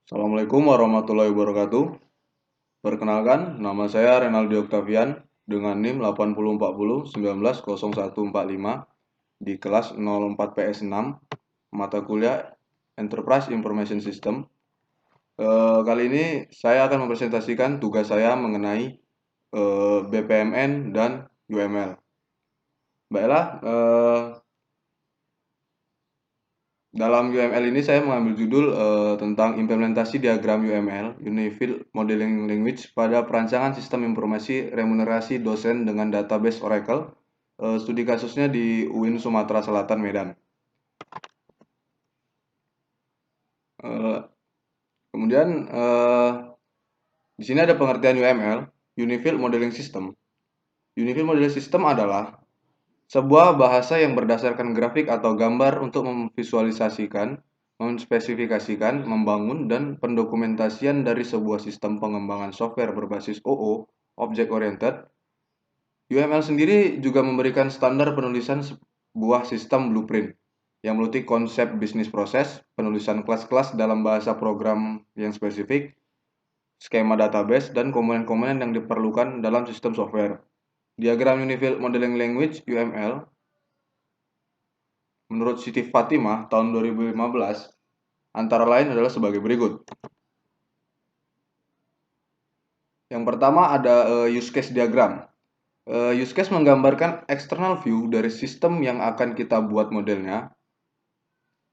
Assalamualaikum warahmatullahi wabarakatuh. Perkenalkan, nama saya Renaldi Octavian dengan NIM 8040190145 di kelas 04 PS6 mata kuliah Enterprise Information System. Kali ini saya akan mempresentasikan tugas saya mengenai BPMN dan UML. Baiklah, dalam UML ini saya mengambil judul tentang implementasi diagram UML, Unified Modeling Language, pada perancangan sistem informasi remunerasi dosen dengan database Oracle. Studi kasusnya di UIN Sumatera Selatan, Medan. Kemudian di sini ada pengertian UML, Unified Modeling System. Unified Modeling System adalah sebuah bahasa yang berdasarkan grafik atau gambar untuk memvisualisasikan, memspesifikasikan, membangun, dan pendokumentasian dari sebuah sistem pengembangan software berbasis OO, Object Oriented. UML sendiri juga memberikan standar penulisan sebuah sistem blueprint yang meliputi konsep bisnis proses, penulisan kelas-kelas dalam bahasa program yang spesifik, skema database, dan komponen-komponen yang diperlukan dalam sistem software. Diagram Unified Modeling Language UML menurut Siti Fatimah tahun 2015 antara lain adalah sebagai berikut. Yang pertama ada use case diagram. Use case menggambarkan external view dari sistem yang akan kita buat modelnya.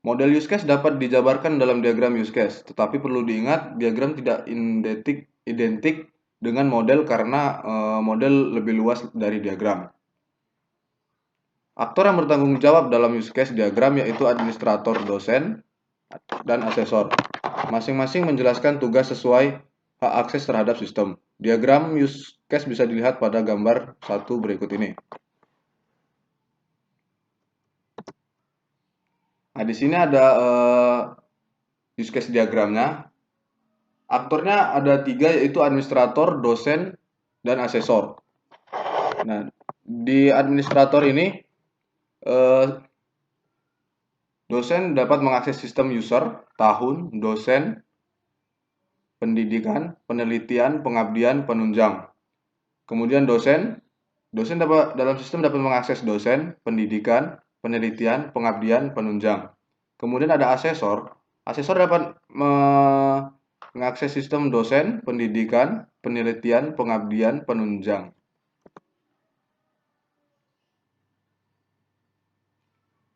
Model use case dapat dijabarkan dalam diagram use case, tetapi perlu diingat diagram tidak identik dengan model karena model lebih luas dari diagram. Aktor yang bertanggung jawab dalam use case diagram yaitu administrator, dosen, dan asesor. Masing-masing menjelaskan tugas sesuai hak akses terhadap sistem. Diagram use case bisa dilihat pada gambar 1 berikut ini. Nah, di sini ada use case diagramnya. Aktornya ada 3 yaitu administrator, dosen, dan asesor. Nah, di administrator ini dosen dapat mengakses sistem user, tahun, dosen, pendidikan, penelitian, pengabdian, penunjang. Kemudian dosen dalam sistem dapat mengakses dosen, pendidikan, penelitian, pengabdian, penunjang. Kemudian ada asesor. Asesor dapat mengakses sistem dosen, pendidikan, penelitian, pengabdian, penunjang.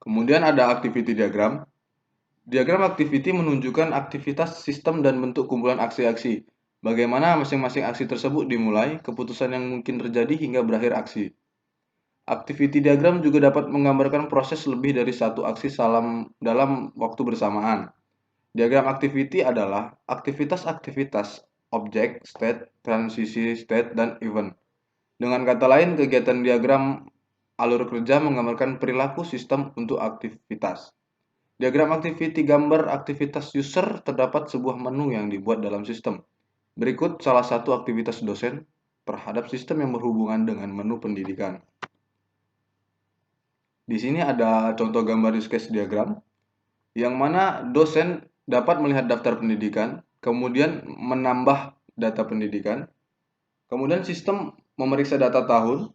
Kemudian ada activity diagram. Diagram activity menunjukkan aktivitas sistem dan bentuk kumpulan aksi-aksi. Bagaimana masing-masing aksi tersebut dimulai, keputusan yang mungkin terjadi hingga berakhir aksi. Activity diagram juga dapat menggambarkan proses lebih dari satu aksi dalam waktu bersamaan. Diagram activity adalah aktivitas-aktivitas, objek, state, transisi state, dan event. Dengan kata lain, kegiatan diagram alur kerja menggambarkan perilaku sistem untuk aktivitas. Diagram activity gambar aktivitas user terdapat sebuah menu yang dibuat dalam sistem. Berikut salah satu aktivitas dosen terhadap sistem yang berhubungan dengan menu pendidikan. Di sini ada contoh gambar use case diagram, yang mana dosen dapat melihat daftar pendidikan, kemudian menambah data pendidikan, kemudian sistem memeriksa data tahun,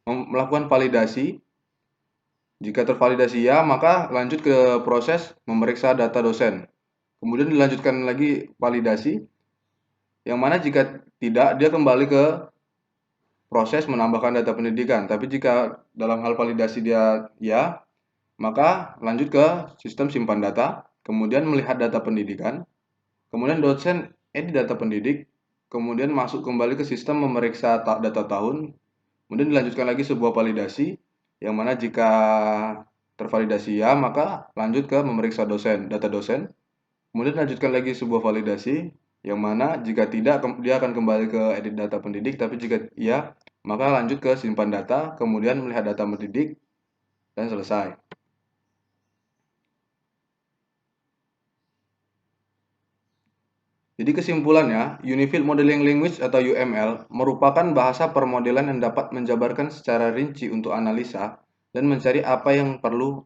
melakukan validasi. Jika tervalidasi ya, maka lanjut ke proses memeriksa data dosen. Kemudian dilanjutkan lagi validasi, yang mana jika tidak, dia kembali ke proses menambahkan data pendidikan. Tapi jika dalam hal validasi dia ya, maka lanjut ke sistem simpan data, kemudian melihat data pendidikan, kemudian dosen edit data pendidik, kemudian masuk kembali ke sistem memeriksa data tahun, kemudian dilanjutkan lagi sebuah validasi, yang mana jika tervalidasi ya, maka lanjut ke memeriksa data dosen, kemudian lanjutkan lagi sebuah validasi, yang mana jika tidak, dia akan kembali ke edit data pendidik, tapi jika iya, maka lanjut ke simpan data, kemudian melihat data pendidik, dan selesai. Jadi kesimpulannya, Unified Modeling Language atau UML merupakan bahasa permodelan yang dapat menjabarkan secara rinci untuk analisa dan mencari apa yang perlu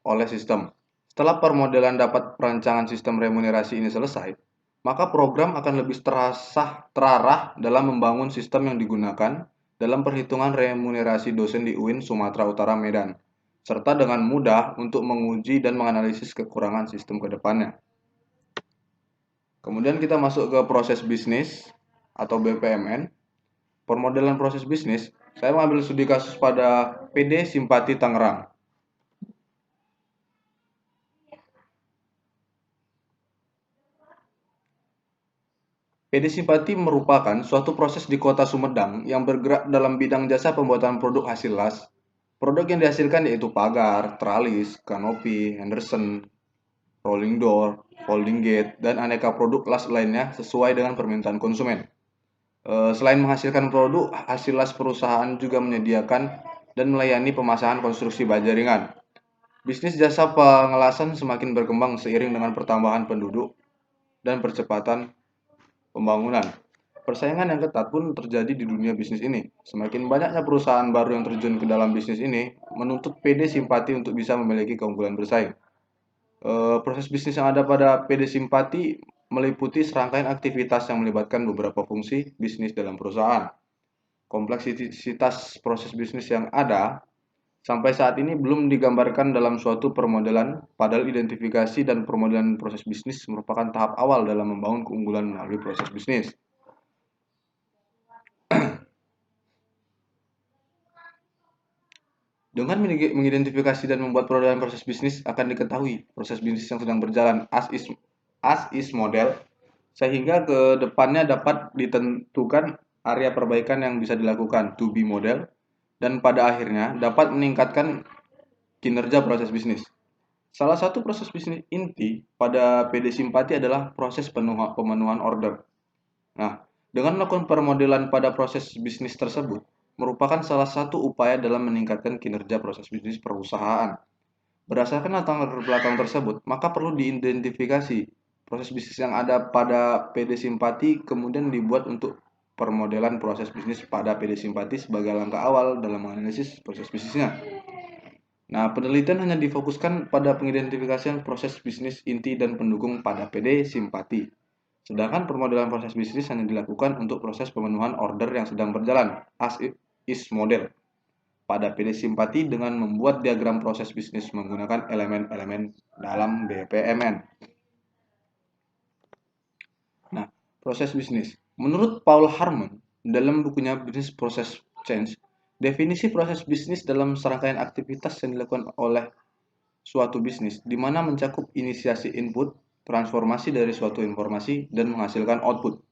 oleh sistem. Setelah permodelan dapat perancangan sistem remunerasi ini selesai, maka program akan lebih terarah dalam membangun sistem yang digunakan dalam perhitungan remunerasi dosen di UIN Sumatera Utara Medan, serta dengan mudah untuk menguji dan menganalisis kekurangan sistem ke depannya. Kemudian kita masuk ke proses bisnis atau BPMN. Permodelan proses bisnis, saya mengambil studi kasus pada PD Simpati Tangerang. PD Simpati merupakan suatu proses di kota Sumedang yang bergerak dalam bidang jasa pembuatan produk hasil las. Produk yang dihasilkan yaitu pagar, tralis, kanopi, Henderson, rolling door, folding gate, dan aneka produk las lainnya sesuai dengan permintaan konsumen. Selain menghasilkan produk, hasil las perusahaan juga menyediakan dan melayani pemasangan konstruksi baja ringan. Bisnis jasa pengelasan semakin berkembang seiring dengan pertambahan penduduk dan percepatan pembangunan. Persaingan yang ketat pun terjadi di dunia bisnis ini. Semakin banyaknya perusahaan baru yang terjun ke dalam bisnis ini, menuntut PD Simpati untuk bisa memiliki keunggulan bersaing. Proses bisnis yang ada pada PD Simpati meliputi serangkaian aktivitas yang melibatkan beberapa fungsi bisnis dalam perusahaan. Kompleksitas proses bisnis yang ada sampai saat ini belum digambarkan dalam suatu permodelan, padahal identifikasi dan permodelan proses bisnis merupakan tahap awal dalam membangun keunggulan melalui proses bisnis. Dengan mengidentifikasi dan membuat permodelan proses bisnis, akan diketahui proses bisnis yang sedang berjalan as is model, sehingga ke depannya dapat ditentukan area perbaikan yang bisa dilakukan to be model, dan pada akhirnya dapat meningkatkan kinerja proses bisnis. Salah satu proses bisnis inti pada PD Simpati adalah proses pemenuhan order. Nah, dengan melakukan permodelan pada proses bisnis tersebut, merupakan salah satu upaya dalam meningkatkan kinerja proses bisnis perusahaan. Berdasarkan latar belakang tersebut, maka perlu diidentifikasi proses bisnis yang ada pada PD Simpati, kemudian dibuat untuk permodelan proses bisnis pada PD Simpati sebagai langkah awal dalam menganalisis proses bisnisnya. Nah, penelitian hanya difokuskan pada pengidentifikasian proses bisnis inti dan pendukung pada PD Simpati. Sedangkan permodelan proses bisnis hanya dilakukan untuk proses pemenuhan order yang sedang berjalan, as is model, pada PD Simpati dengan membuat diagram proses bisnis menggunakan elemen-elemen dalam BPMN. Nah, proses bisnis. Menurut Paul Harmon, dalam bukunya Business Process Change, definisi proses bisnis dalam serangkaian aktivitas yang dilakukan oleh suatu bisnis, di mana mencakup inisiasi input, transformasi dari suatu informasi, dan menghasilkan output.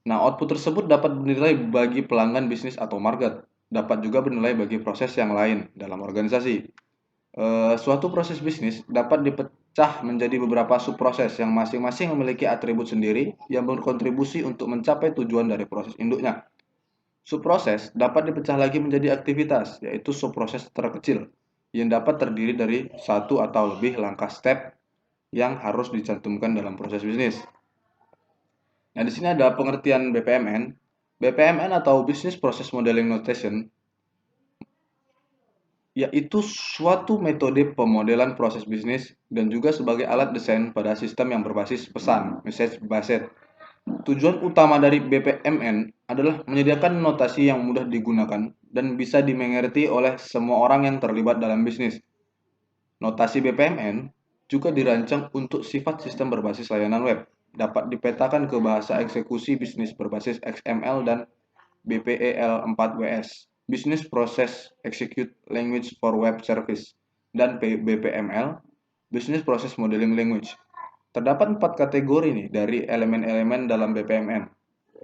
Nah, output tersebut dapat bernilai bagi pelanggan bisnis atau market, dapat juga bernilai bagi proses yang lain dalam organisasi. Suatu proses bisnis dapat dipecah menjadi beberapa subproses yang masing-masing memiliki atribut sendiri yang berkontribusi untuk mencapai tujuan dari proses induknya. Subproses dapat dipecah lagi menjadi aktivitas, yaitu subproses terkecil yang dapat terdiri dari satu atau lebih langkah step yang harus dicantumkan dalam proses bisnis. Nah, di sini ada pengertian BPMN. BPMN atau Business Process Modeling Notation yaitu suatu metode pemodelan proses bisnis dan juga sebagai alat desain pada sistem yang berbasis pesan, message based. Tujuan utama dari BPMN adalah menyediakan notasi yang mudah digunakan dan bisa dimengerti oleh semua orang yang terlibat dalam bisnis. Notasi BPMN juga dirancang untuk sifat sistem berbasis layanan web, dapat dipetakan ke bahasa eksekusi bisnis berbasis XML dan BPEL4WS, Business Process Execute Language for Web Service, dan BPML, Business Process Modeling Language. Terdapat 4 kategori nih dari elemen-elemen dalam BPMN,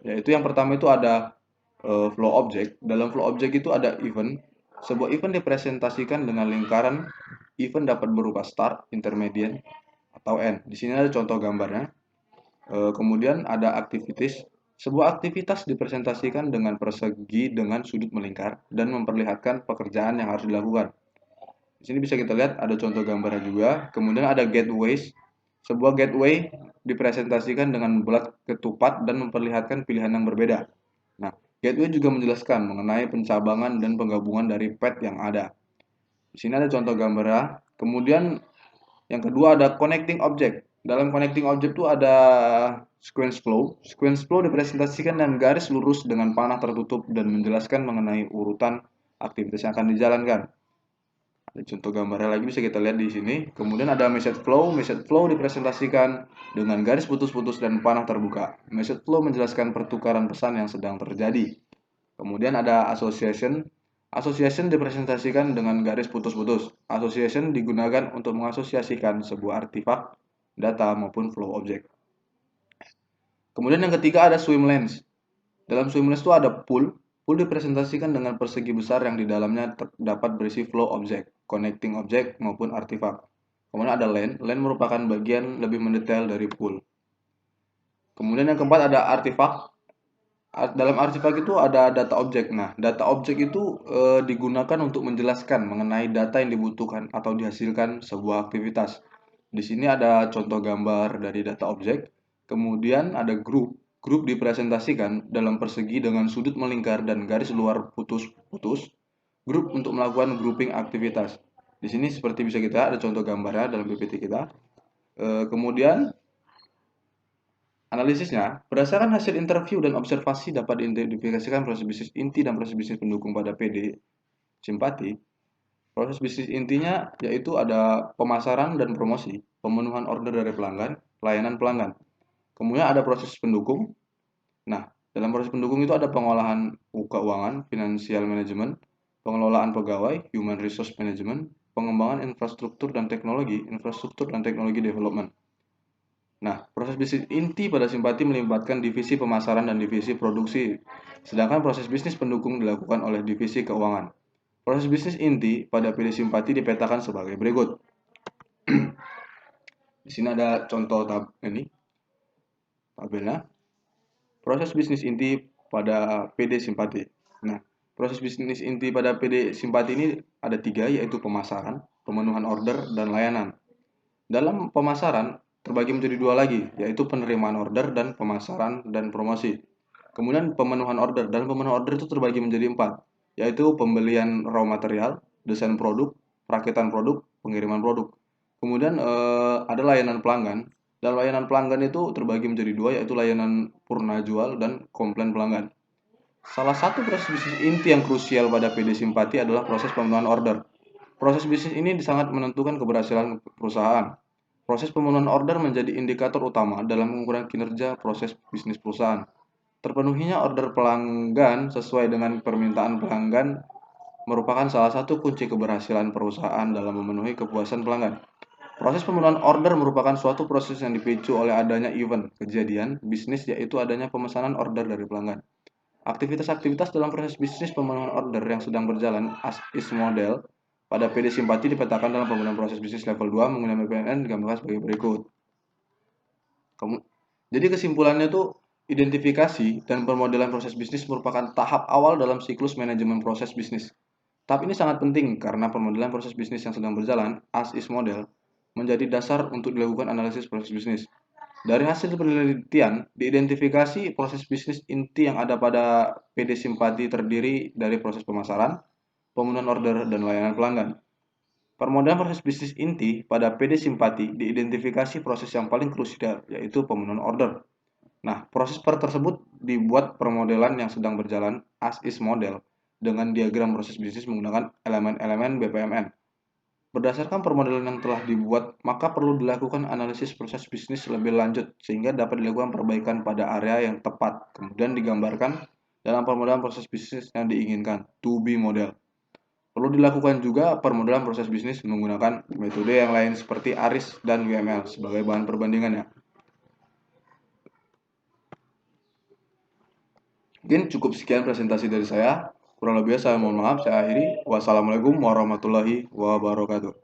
yaitu yang pertama itu ada flow object. Dalam flow object itu ada event. Sebuah event dipresentasikan dengan lingkaran. Event dapat berupa start, intermediate, atau end. Di sini ada contoh gambarnya. Kemudian ada activities. Sebuah aktivitas dipresentasikan dengan persegi dengan sudut melingkar dan memperlihatkan pekerjaan yang harus dilakukan. Di sini bisa kita lihat ada contoh gambarnya juga. Kemudian ada gateways. Sebuah gateway dipresentasikan dengan bulat ketupat dan memperlihatkan pilihan yang berbeda. Nah, gateway juga menjelaskan mengenai pencabangan dan penggabungan dari path yang ada. Di sini ada contoh gambarnya. Kemudian yang kedua ada connecting object. Dalam connecting object tuh ada sequence flow. Sequence flow dipresentasikan dengan garis lurus dengan panah tertutup dan menjelaskan mengenai urutan aktivitas yang akan dijalankan. Ada contoh gambarnya lagi bisa kita lihat di sini. Kemudian ada message flow. Message flow dipresentasikan dengan garis putus-putus dan panah terbuka. Message flow menjelaskan pertukaran pesan yang sedang terjadi. Kemudian ada association. Association dipresentasikan dengan garis putus-putus. Association digunakan untuk mengasosiasikan sebuah artefak, data, maupun flow object. Kemudian yang ketiga ada swim lanes. Dalam swim lanes itu ada pool. Pool dipresentasikan dengan persegi besar yang di dalamnya dapat berisi flow object, connecting object, maupun artefak. Kemudian ada lane. Lane merupakan bagian lebih mendetail dari pool. Kemudian yang keempat ada artefak. Dalam artefak itu ada data objek. Nah, data objek itu digunakan untuk menjelaskan mengenai data yang dibutuhkan atau dihasilkan sebuah aktivitas. Di sini ada contoh gambar dari data objek. Kemudian ada grup. Grup dipresentasikan dalam persegi dengan sudut melingkar dan garis luar putus-putus. Grup untuk melakukan grouping aktivitas. Di sini seperti bisa kita lihat ada contoh gambarnya dalam PPT kita. Kemudian analisisnya, berdasarkan hasil interview dan observasi dapat diidentifikasikan proses bisnis inti dan proses bisnis pendukung pada PD simpati. Proses bisnis intinya yaitu ada pemasaran dan promosi, pemenuhan order dari pelanggan, pelayanan pelanggan. Kemudian ada proses pendukung. Nah, dalam proses pendukung itu ada pengolahan keuangan, financial management, pengelolaan pegawai, human resource management, pengembangan infrastruktur dan teknologi development. Nah, proses bisnis inti pada simpati melibatkan divisi pemasaran dan divisi produksi, sedangkan proses bisnis pendukung dilakukan oleh divisi keuangan. Proses bisnis inti pada PD simpati dipetakan sebagai berikut. Di sini ada contoh tabelnya. Proses bisnis inti pada PD simpati. Nah, proses bisnis inti pada PD simpati ini ada 3, yaitu pemasaran, pemenuhan order, dan layanan. Dalam pemasaran terbagi menjadi 2 lagi, yaitu penerimaan order dan pemasaran dan promosi. Kemudian pemenuhan order, dan pemenuhan order itu terbagi menjadi 4, yaitu pembelian raw material, desain produk, perakitan produk, pengiriman produk. Kemudian ada layanan pelanggan, dan layanan pelanggan itu terbagi menjadi 2, yaitu layanan purna jual dan komplain pelanggan. Salah satu proses bisnis inti yang krusial pada PD simpati adalah proses pemenuhan order. Proses bisnis ini sangat menentukan keberhasilan perusahaan. Proses pemenuhan order menjadi indikator utama dalam mengukur kinerja proses bisnis perusahaan. Terpenuhinya order pelanggan sesuai dengan permintaan pelanggan merupakan salah satu kunci keberhasilan perusahaan dalam memenuhi kepuasan pelanggan. Proses pemenuhan order merupakan suatu proses yang dipicu oleh adanya event, kejadian, bisnis, yaitu adanya pemesanan order dari pelanggan. Aktivitas-aktivitas dalam proses bisnis pemenuhan order yang sedang berjalan as is model pada PD simpati dipetakan dalam pembangunan proses bisnis level 2 menggunakan PNN digambarkan sebagai berikut. Jadi kesimpulannya tuh identifikasi dan pemodelan proses bisnis merupakan tahap awal dalam siklus manajemen proses bisnis. Tahap ini sangat penting karena pemodelan proses bisnis yang sedang berjalan, as is model, menjadi dasar untuk dilakukan analisis proses bisnis. Dari hasil penelitian, diidentifikasi proses bisnis inti yang ada pada PD simpati terdiri dari proses pemasaran, pemenuhan order, dan layanan pelanggan. Permodalan proses bisnis inti pada PD simpati diidentifikasi proses yang paling krusial, yaitu pemenuhan order. Nah, proses tersebut dibuat permodelan yang sedang berjalan as is model dengan diagram proses bisnis menggunakan elemen-elemen BPMN. Berdasarkan permodelan yang telah dibuat, maka perlu dilakukan analisis proses bisnis lebih lanjut sehingga dapat dilakukan perbaikan pada area yang tepat, kemudian digambarkan dalam permodelan proses bisnis yang diinginkan, to be model. Perlu dilakukan juga permodelan proses bisnis menggunakan metode yang lain seperti ARIS dan WML sebagai bahan perbandingannya. Mungkin cukup sekian presentasi dari saya. Kurang lebih saya mohon maaf, saya akhiri. Wassalamualaikum warahmatullahi wabarakatuh.